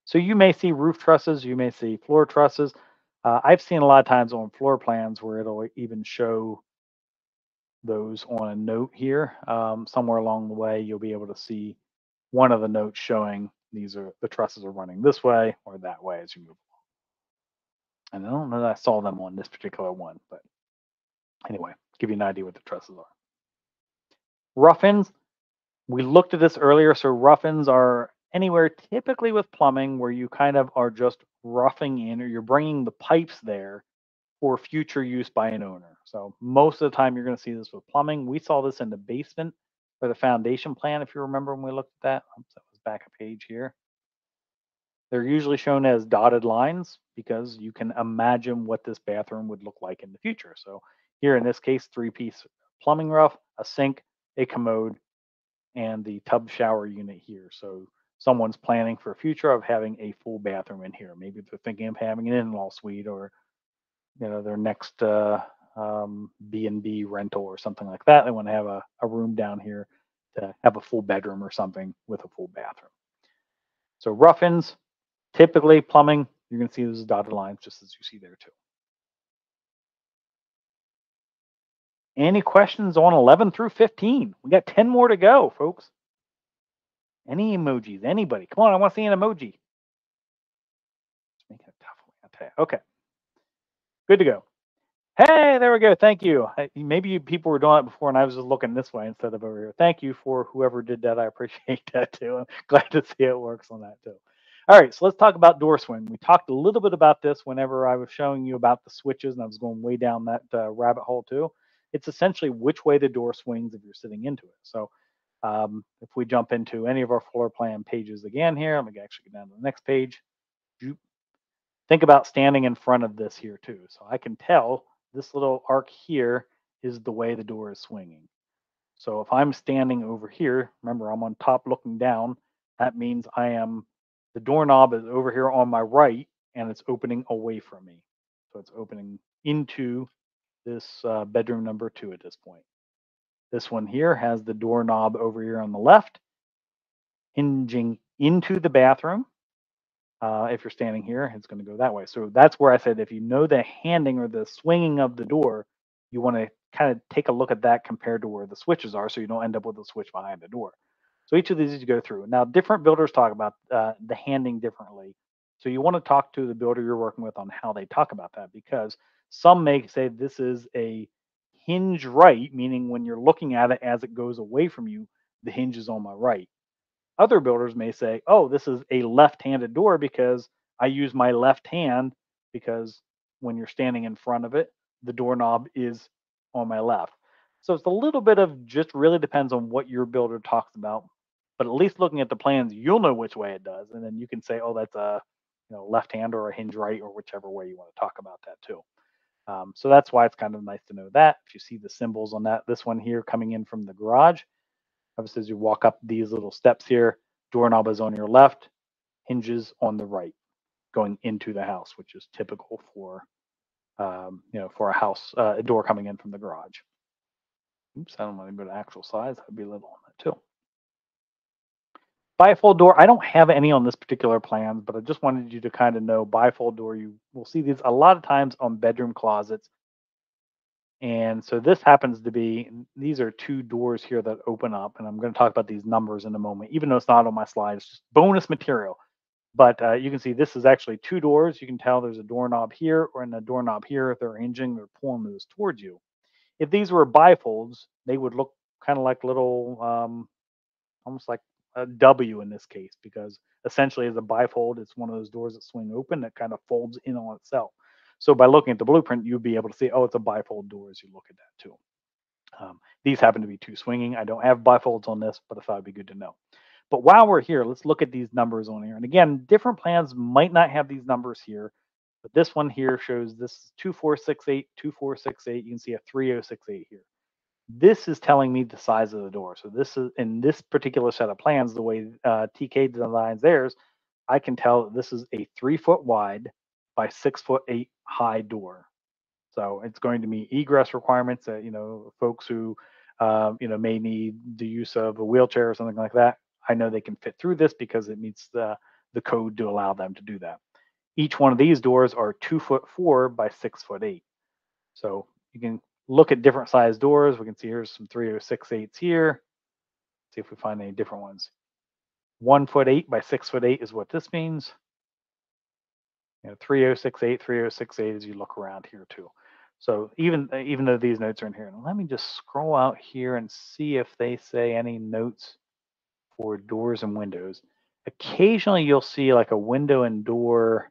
So you may see roof trusses, you may see floor trusses. I've seen a lot of times on floor plans where it'll even show those on a note here. Somewhere along the way, you'll be able to see one of the notes showing these are the trusses are running this way or that way as you move. And I don't know that I saw them on this particular one, but anyway, give you an idea what the trusses are. Rough-ins, we looked at this earlier. So rough-ins are anywhere typically with plumbing where you kind of are just roughing in or you're bringing the pipes there for future use by an owner. So most of the time you're going to see this with plumbing. We saw this in the basement for the foundation plan, if you remember when we looked at that. Oops, that was back a page here. They're usually shown as dotted lines because you can imagine what this bathroom would look like in the future. So here in this case, three-piece plumbing rough, a sink, a commode, and the tub shower unit here. So someone's planning for a future of having a full bathroom in here. Maybe they're thinking of having an in-law suite or their next B&B rental or something like that. They want to have a room down here to have a full bedroom or something with a full bathroom. So rough-ins, typically plumbing, you're going to see those dotted lines just as you see there too. Any questions on 11 through 15? We got 10 more to go, folks. Any emojis? Anybody? Come on, I want to see an emoji. Let's make it a tough one. I'll tell you. Okay, good to go. Hey, there we go. Thank you. Maybe people were doing it before, and I was just looking this way instead of over here. Thank you for whoever did that. I appreciate that too. I'm glad to see it works on that too. All right, so let's talk about door swing. We talked a little bit about this whenever I was showing you about the switches, and I was going way down that rabbit hole too. It's essentially which way the door swings if you're sitting into it. So if we jump into any of our floor plan pages again here, let me actually get down to the next page. Think about standing in front of this here too. So I can tell this little arc here is the way the door is swinging. So if I'm standing over here, remember I'm on top looking down, that means the doorknob is over here on my right and it's opening away from me. So it's opening into this bedroom number 2 at this point. This one here has the doorknob over here on the left, hinging into the bathroom. If you're standing here, it's going to go that way. So that's where I said if you know the handing or the swinging of the door, you want to kind of take a look at that compared to where the switches are so you don't end up with a switch behind the door. So each of these you go through. Now, different builders talk about the handing differently. So you want to talk to the builder you're working with on how they talk about that because some may say this is a hinge right, meaning when you're looking at it as it goes away from you, the hinge is on my right. Other builders may say, oh, this is a left-handed door because I use my left hand because when you're standing in front of it, the doorknob is on my left. So it's a little bit of just really depends on what your builder talks about. But at least looking at the plans, you'll know which way it does. And then you can say, oh, that's a left hand or a hinge right or whichever way you want to talk about that too. So that's why it's kind of nice to know that. If you see the symbols on that, this one here coming in from the garage, obviously as you walk up these little steps here, doorknob is on your left, hinges on the right, going into the house, which is typical for for a house, a door coming in from the garage. Oops, I don't want to go to actual size. That'd be little on that too. Bifold door, I don't have any on this particular plan, but I just wanted you to kind of know bifold door. You will see these a lot of times on bedroom closets. And so this happens to be, these are two doors here that open up. And I'm going to talk about these numbers in a moment, even though it's not on my slide, it's just bonus material. But you can see this is actually two doors. You can tell there's a doorknob here or in a doorknob here. If they're hinging, they're pulling those towards you. If these were bifolds, they would look kind of like little, almost like a W in this case, because essentially as a bifold, it's one of those doors that swing open that kind of folds in on itself. So by looking at the blueprint, you'd be able to see, oh, it's a bifold door as you look at that too. These happen to be two swinging. I don't have bifolds on this, but I thought it'd be good to know. But while we're here, let's look at these numbers on here. And again, different plans might not have these numbers here, but this one here shows this 2468, 2468. You can see a 3068 here. This is telling me the size of the door. So this is in this particular set of plans, the way TK designs theirs, I can tell that this is a 3 foot wide by 6'8" high door. So it's going to meet egress requirements that folks who may need the use of a wheelchair or something like that. I know they can fit through this because it meets the code to allow them to do that. Each one of these doors are 2'4" by 6'8". So you can look at different size doors. We can see here's some 3068s here. See if we find any different ones. 1'8" by 6'8" is what this means. 3068, 3068 as you look around here too. So even though these notes are in here, let me just scroll out here and see if they say any notes for doors and windows. Occasionally you'll see like a window and door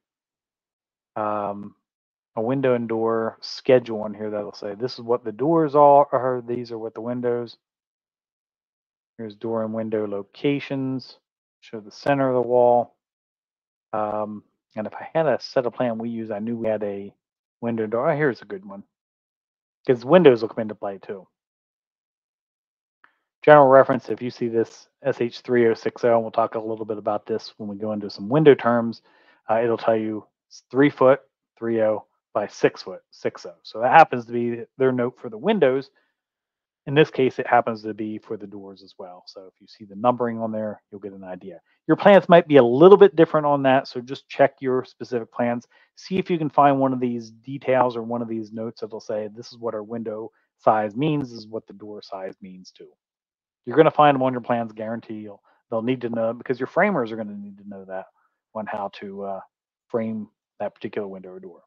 schedule on here that'll say this is what the doors are, these are what the windows. Here's door and window locations, show the center of the wall. And if I had a set of plan we use, I knew we had a window door. Oh, here's a good one because windows will come into play too. General reference, if you see this SH3060, and we'll talk a little bit about this when we go into some window terms, it'll tell you it's 3 foot 30 by 6 foot 60. So that happens to be their note for the windows. In this case, it happens to be for the doors as well. So if you see the numbering on there, you'll get an idea. Your plans might be a little bit different on that. So just check your specific plans. See if you can find one of these details or one of these notes that'll say, this is what our window size means. This is what the door size means too. You're going to find them on your plans, guarantee they'll need to know because your framers are going to need to know that on how to frame that particular window or door.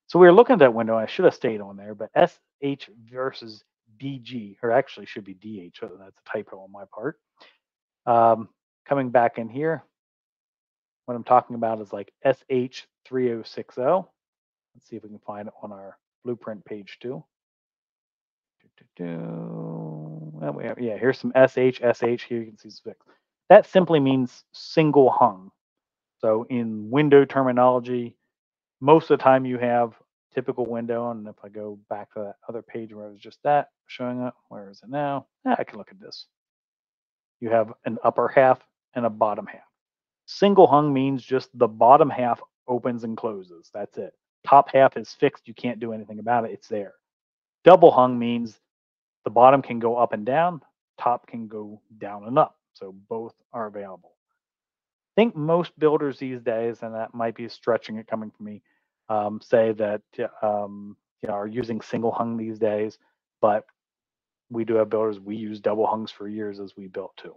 So we were looking at that window. I should have stayed on there, but SH versus DG, or actually should be DH. So that's a typo on my part. Coming back in here, what I'm talking about is like SH3060. Let's see if we can find it on our blueprint page too. Well, here's some SH. Here you can see six. That simply means single hung. So in window terminology, most of the time you have typical window. And if I go back to that other page where I was just showing up, where is it now? I can look at this. You have an upper half and a bottom half. Single hung means just the bottom half opens and closes. That's it. Top half is fixed. You can't do anything about it. It's there. Double hung means the bottom can go up and down, top can go down and up. So both are available. I think most builders these days, and that might be stretching it coming from me, say that are using single hung these days, but we do have builders, we use double hungs for years as we built too.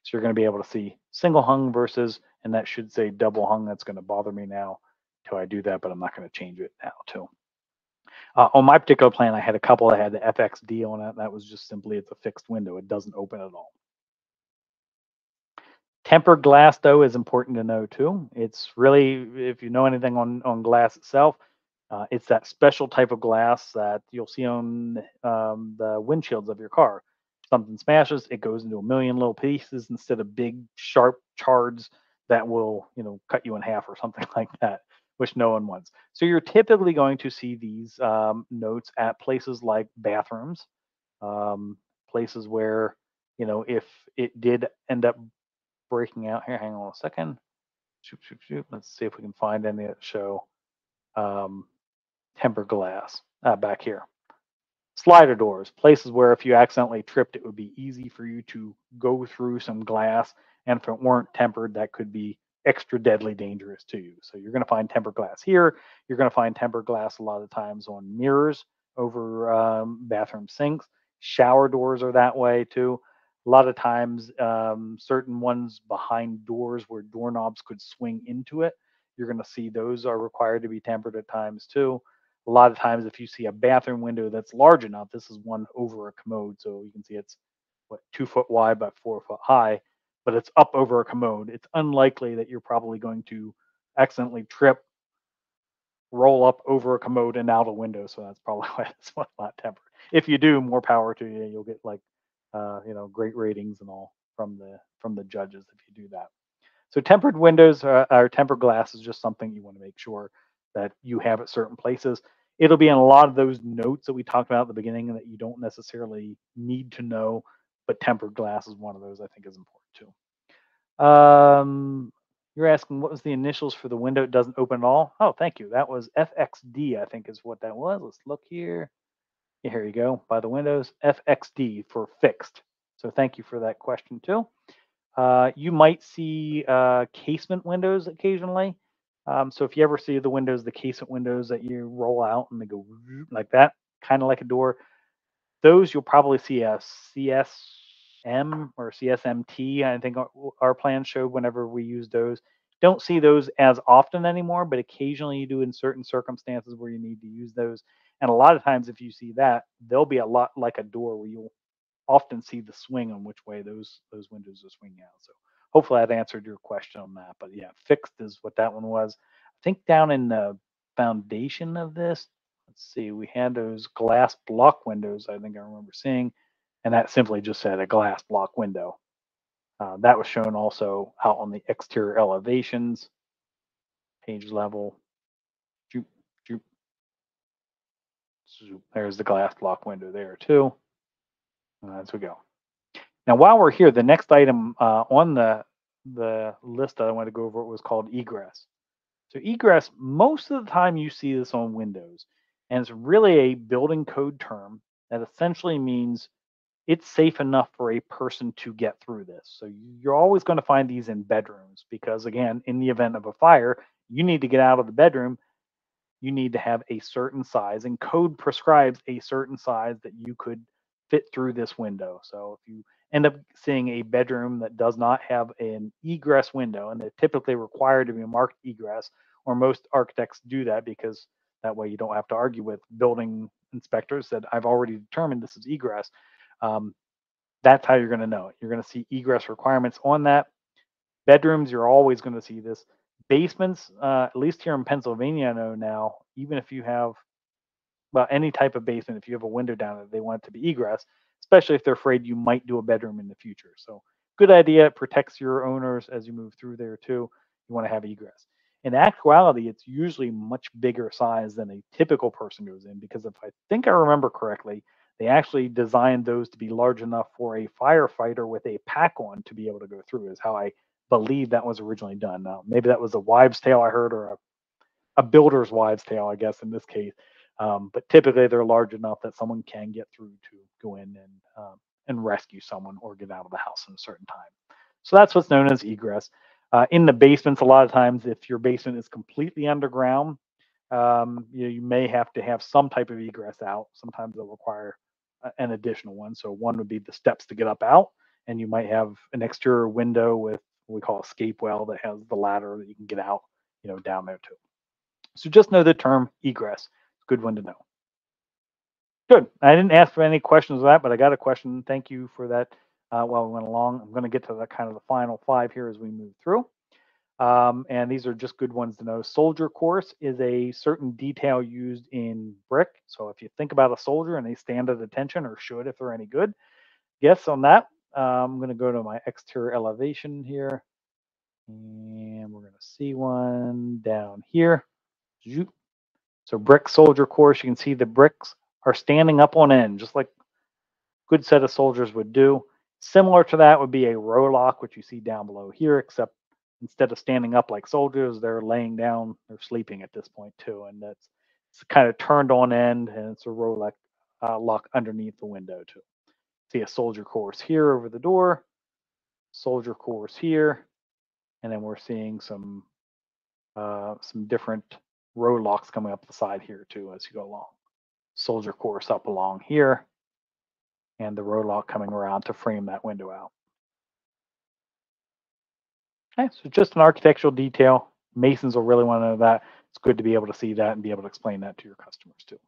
So you're going to be able to see single hung versus, and that should say double hung. That's going to bother me now till I do that, but I'm not going to change it now too. On my particular plan, I had a couple that had the FXD on it. That was just simply it's a fixed window. It doesn't open at all. Tempered glass, though, is important to know too. It's really, if you know anything on glass itself, It's that special type of glass that you'll see on the windshields of your car. Something smashes, it goes into a million little pieces instead of big, sharp shards that will, cut you in half or something like that, which no one wants. So you're typically going to see these notes at places like bathrooms, um, places where, if it did end up breaking out here, hang on a second. Shoop, shoop, shoop. Let's see if we can find any that show um, tempered glass back here. Slider doors, places where if you accidentally tripped, it would be easy for you to go through some glass. And if it weren't tempered, that could be extra deadly dangerous to you. So you're going to find tempered glass here. You're going to find tempered glass a lot of times on mirrors over bathroom sinks. Shower doors are that way too. A lot of times, certain ones behind doors where doorknobs could swing into it, you're going to see those are required to be tempered at times too. A lot of times, if you see a bathroom window that's large enough, this is one over a commode, so you can see it's what 2 foot wide by 4 foot high, but it's up over a commode. It's unlikely that you're probably going to accidentally trip, roll up over a commode and out a window. So that's probably why it's not tempered. If you do, more power to you. You'll get like great ratings and all from the judges if you do that. So tempered windows or tempered glass is just something you want to make sure that you have at certain places. It'll be in a lot of those notes that we talked about at the beginning that you don't necessarily need to know, but tempered glass is one of those I think is important too. You're asking what was the initials for the window it doesn't open at all? Oh, thank you. That was FXD, I think is what that was. Let's look here. Yeah, here you go. By the windows, FXD for fixed. So thank you for that question too. You might see casement windows occasionally. So if you ever see the casement windows that you roll out and they go like that, kind of like a door, those you'll probably see a CSM or CSMT. I think our plan showed whenever we use those. Don't see those as often anymore, but occasionally you do in certain circumstances where you need to use those. And a lot of times, if you see that, they'll be a lot like a door where you'll often see the swing on which way those windows are swinging out. So hopefully that answered your question on that. But yeah, fixed is what that one was. I think down in the foundation of this, let's see, we had those glass block windows. I think I remember seeing, and that simply just said a glass block window. That was shown also out on the exterior elevations, page level. Zoop, zoop, zoop. There's the glass block window there too. As we go. Now, while we're here, the next item on the list that I want to go over was called egress. So egress, most of the time you see this on windows, and it's really a building code term that essentially means it's safe enough for a person to get through this. So you're always going to find these in bedrooms because, again, in the event of a fire, you need to get out of the bedroom. You need to have a certain size, and code prescribes a certain size that you could fit through this window. So if you end up seeing a bedroom that does not have an egress window, and they're typically required to be marked egress, or most architects do that because that way you don't have to argue with building inspectors that I've already determined this is egress. Um, that's how you're going to know it. You're going to see egress requirements on that. Bedrooms, you're always going to see this. Basements, at least here in Pennsylvania, I know now, even if you have, well, any type of basement, if you have a window down it, they want it to be egress, especially if they're afraid you might do a bedroom in the future. So, good idea. It protects your owners as you move through there too. You want to have egress. In actuality, it's usually much bigger size than a typical person goes in because if I think I remember correctly, they actually designed those to be large enough for a firefighter with a pack on to be able to go through, is how I believe that was originally done. Now, maybe that was a wives' tale I heard or a builder's wives' tale, I guess, in this case. But typically, they're large enough that someone can get through to go in and rescue someone or get out of the house in a certain time. So that's what's known as egress. In the basements, a lot of times, if your basement is completely underground, you may have to have some type of egress out. Sometimes they'll require an additional one. So one would be the steps to get up out, and you might have an exterior window with what we call a escape well that has the ladder that you can get out, down there too. So just know the term egress. Good one to know. Good. I didn't ask for any questions of that, but I got a question. Thank you for that while we went along. I'm going to get to the kind of the final five here as we move through. And these are just good ones to know. Soldier course is a certain detail used in brick. So if you think about a soldier and they stand at attention, or should if they're any good, guess on that. I'm going to go to my exterior elevation here, and we're going to see one down here. Zoop. So brick soldier course, you can see the bricks are standing up on end, just like good set of soldiers would do. Similar to that would be a row lock, which you see down below here, except instead of standing up like soldiers, they're laying down, they're sleeping at this point too. And that's it's kind of turned on end, and it's a row lock underneath the window too. See a soldier course here over the door, soldier course here, and then we're seeing some different row locks coming up the side here too as you go along. Soldier course up along here, and the row lock coming around to frame that window out. Okay, so just an architectural detail. Masons will really want to know that. It's good to be able to see that and be able to explain that to your customers too.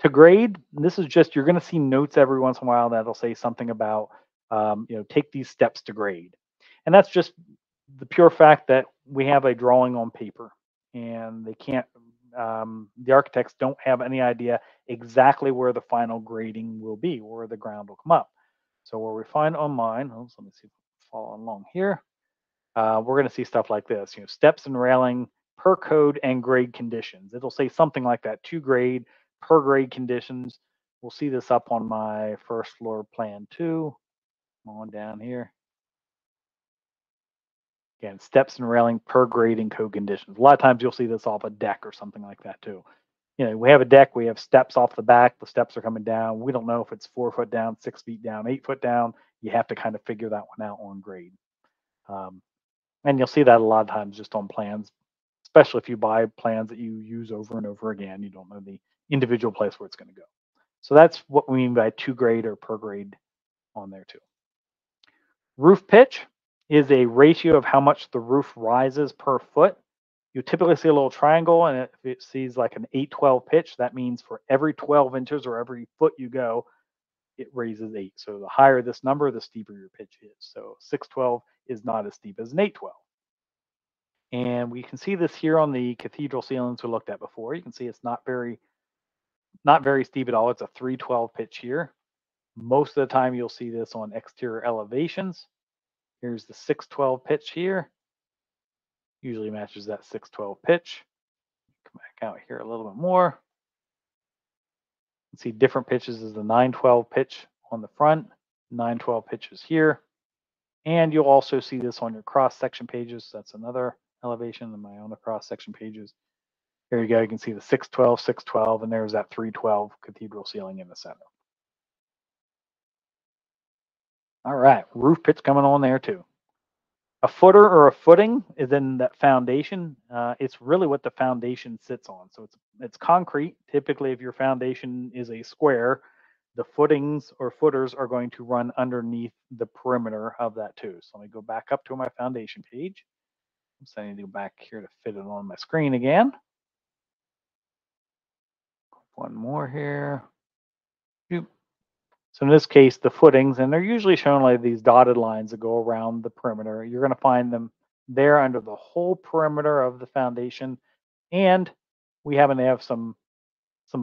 To grade, this is just you're going to see notes every once in a while that'll say something about take these steps to grade, and that's just the pure fact that we have a drawing on paper, and they can't. The architects don't have any idea exactly where the final grading will be, where the ground will come up. So where we find on mine, let me see if I follow along here. We're going to see stuff like this, steps and railing per code and grade conditions. It'll say something like that, to grade, per grade conditions. We'll see this up on my first floor plan too. On down here. Again, steps and railing per grade and code conditions. A lot of times you'll see this off a deck or something like that too. We have a deck, we have steps off the back, the steps are coming down. We don't know if it's 4 foot down, 6 feet down, 8 foot down. You have to kind of figure that one out on grade. And you'll see that a lot of times just on plans, especially if you buy plans that you use over and over again. You don't know the individual place where it's going to go. So that's what we mean by to grade or per grade on there too. Roof pitch is a ratio of how much the roof rises per foot. You typically see a little triangle, and if it sees like an 812 pitch, that means for every 12 inches or every foot you go, it raises 8. So the higher this number, the steeper your pitch is. So 612 is not as steep as an 812. And we can see this here on the cathedral ceilings we looked at before. You can see it's not very steep at all. It's a 312 pitch here. Most of the time you'll see this on exterior elevations. Here's the 612 pitch here. Usually matches that 612 pitch. Come back out here a little bit more. You can see different pitches is the 912 pitch on the front, 912 pitches here. And you'll also see this on your cross section pages. That's another elevation in my own cross section pages. Here you go. You can see the 612, 612, and there's that 312 cathedral ceiling in the center. All right, roof pitch coming on there too. A footer or a footing is in that foundation. It's really what the foundation sits on. So it's concrete. Typically, if your foundation is a square, the footings or footers are going to run underneath the perimeter of that too. So let me go back up to my foundation page. So I need to go back here to fit it on my screen again. One more here. So in this case, the footings, and they're usually shown like these dotted lines that go around the perimeter. You're going to find them there under the whole perimeter of the foundation. And we happen to have some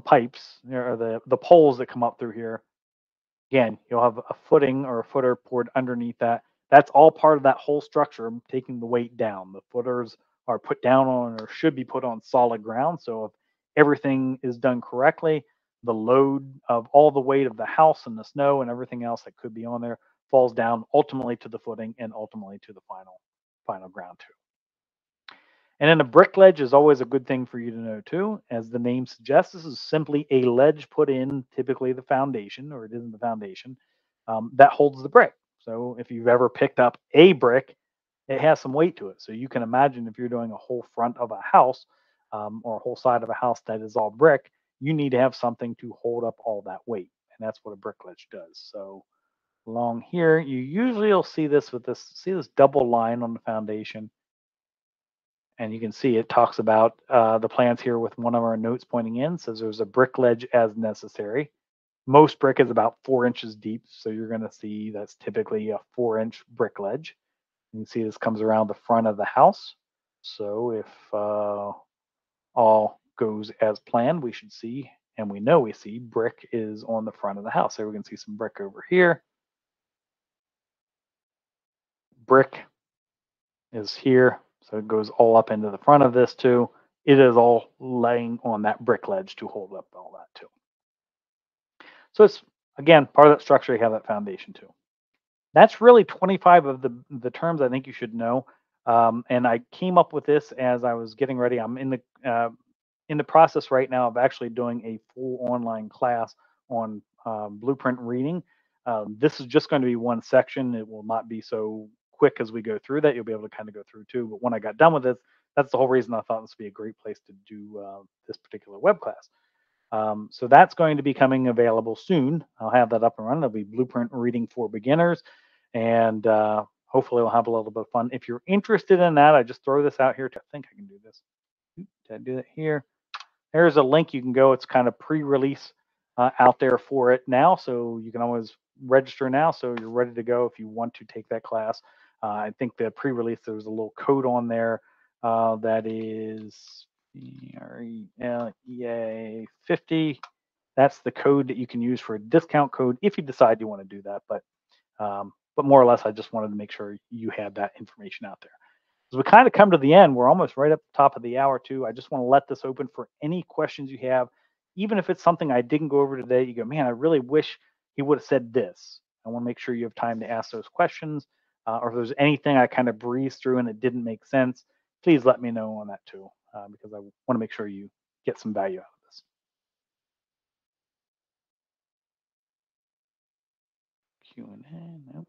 pipes, or the poles that come up through here. Again, you'll have a footing or a footer poured underneath that. That's all part of that whole structure, taking the weight down. The footers are put down on, or should be put on, solid ground. So if everything is done correctly, the load of all the weight of the house and the snow and everything else that could be on there falls down ultimately to the footing and ultimately to the final ground too. And then a brick ledge is always a good thing for you to know too. As the name suggests, this is simply a ledge put in typically the foundation, or it isn't the foundation, that holds the brick. So if you've ever picked up a brick, it has some weight to it. So you can imagine if you're doing a whole front of a house, or a whole side of a house that is all brick, you need to have something to hold up all that weight. And that's what a brick ledge does. So along here, you usually will see this double line on the foundation. And you can see it talks about the plans here with one of our notes pointing in. Says there's a brick ledge as necessary. Most brick is about 4 inches deep. So you're going to see that's typically a 4-inch brick ledge. You can see this comes around the front of the house. So if all goes as planned, we should see, and we know we see, brick is on the front of the house. So we can see some brick over here. Brick is here. So it goes all up into the front of this too. It is all laying on that brick ledge to hold up all that too. So it's, again, part of that structure. You have that foundation too. That's really 25 of the terms I think you should know. And I came up with this as I was getting ready. I'm in the process right now of actually doing a full online class on blueprint reading. This is just going to be one section. It will not be so quick as we go through that. You'll be able to kind of go through too. But when I got done with it, that's the whole reason I thought this would be a great place to do this particular web class. So that's going to be coming available soon. I'll have that up and running. It'll be blueprint reading for beginners, and hopefully we'll have a little bit of fun. If you're interested in that, I just throw this out here. I think I can do this. Did I do that here? There's a link you can go. It's kind of pre-release out there for it now, so you can always register now, so you're ready to go if you want to take that class. I think the pre-release, there was a little code on there that is RELEA 50. That's the code that you can use for a discount code if you decide you want to do that. But more or less, I just wanted to make sure you had that information out there. As we kind of come to the end, we're almost right up the top of the hour too. I just want to let this open for any questions you have, even if it's something I didn't go over today. You go, man, I really wish he would have said this. I want to make sure you have time to ask those questions, or if there's anything I kind of breezed through and it didn't make sense, please let me know on that too, because I want to make sure you get some value out of this. Q and A. Nope.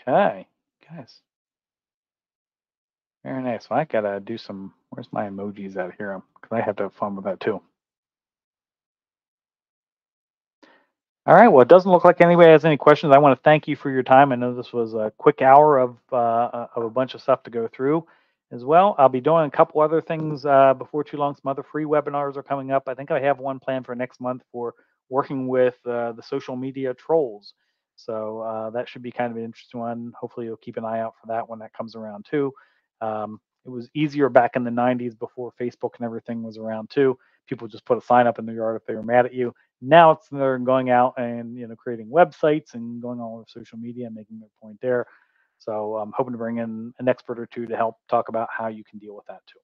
Okay, guys. Very nice. Well, I gotta do some. Where's my emojis out here? Because I have to have fun with that too. All right. Well, it doesn't look like anybody has any questions. I want to thank you for your time. I know this was a quick hour of a bunch of stuff to go through as well. I'll be doing a couple other things before too long. Some other free webinars are coming up. I think I have one planned for next month for working with the social media trolls. So that should be kind of an interesting one. Hopefully, you'll keep an eye out for that when that comes around too. It was easier back in the 90s before Facebook and everything was around too. People just put a sign up in their yard if they were mad at you. Now it's they're going out and creating websites and going all over social media and making their point there. So I'm hoping to bring in an expert or two to help talk about how you can deal with that too.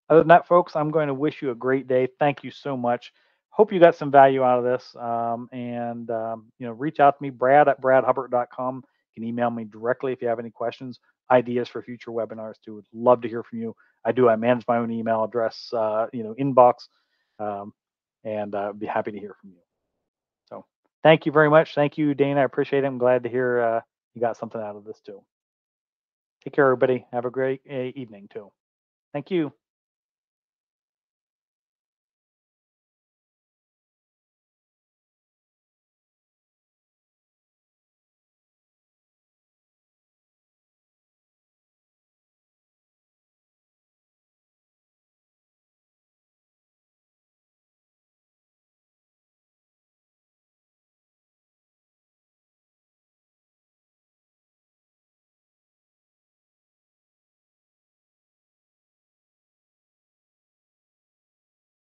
Other than that, folks, I'm going to wish you a great day. Thank you so much. Hope you got some value out of this. Reach out to me, Brad at bradhubbard.com. You can email me directly if you have any questions, ideas for future webinars too. Would love to hear from you. I manage my own email address, inbox, um, and be happy to hear from you. So thank you very much. Thank you, Dana. I appreciate it. I'm glad to hear you got something out of this too. Take care, everybody. Have a great evening too. Thank you.